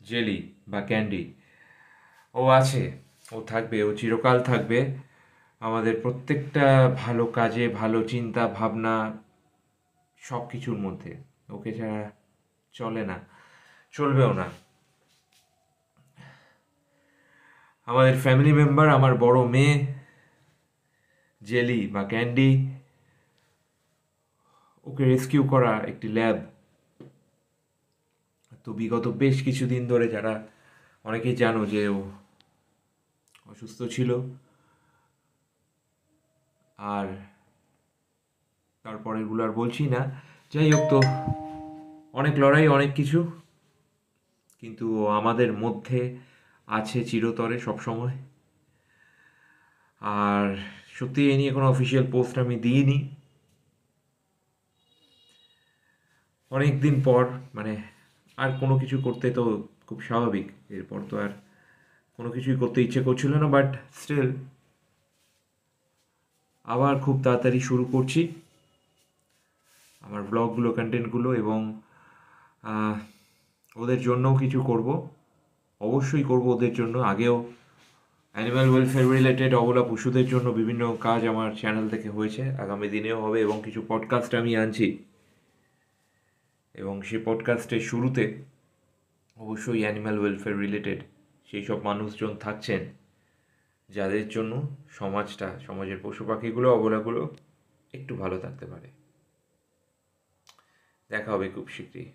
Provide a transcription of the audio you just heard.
Jelly বা candy, ও আছে, ও থাকবে, ও চিরকাল থাকবে আমাদের প্রত্যেকটা ভালো কাজে, ভালো চিন্তা ভাবনা, সব কিছুর মধ্যে। ওকে ছাড়া চলে না, চলবেও না। আমাদের ফ্যামিলি মেম্বার, আমার বড় মেয়ে জেলি বা ক্যান্ডি, ওকে রেস্কিউ করা একটি ল্যাব। তো বিগত বেশ কিছুদিন ধরে, যারা অনেকেই জানো যে ও অসুস্থ ছিল, আর তারপরে এগুলো আর বলছি না। যাই হোক, তো অনেক লড়াই, অনেক কিছু, কিন্তু ও আমাদের মধ্যে আছে চিরতরে সবসময়। আর সত্যি এ নিয়ে কোনো অফিসিয়াল পোস্ট আমি দিইনি অনেক দিন পর। মানে আর কোনো কিছু করতে তো খুব স্বাভাবিক, এরপর তো আর কোনো কিছুই করতে ইচ্ছে করছিল না, বাট স্টিল আবার খুব তাড়াতাড়ি শুরু করছি আমার ব্লগগুলো, কন্টেন্টগুলো, এবং আহ, ওদের জন্যও কিছু করব, অবশ্যই করব ওদের জন্য। আগেও অ্যানিম্যাল ওয়েলফেয়ার রিলেটেড, অবলা পশুদের জন্য বিভিন্ন কাজ আমার চ্যানেল থেকে হয়েছে, আগামী দিনেও হবে, এবং কিছু পডকাস্ট আমি আনছি। এবং সেই পডকাস্টের শুরুতে অবশ্যই অ্যানিম্যাল ওয়েলফেয়ার রিলেটেড সেই সব মানুষজন থাকছেন যাদের জন্য সমাজের পশু পাখিগুলো, অবলাগুলো একটু ভালো থাকতে পারে। দেখা হবে খুব শীঘ্রই।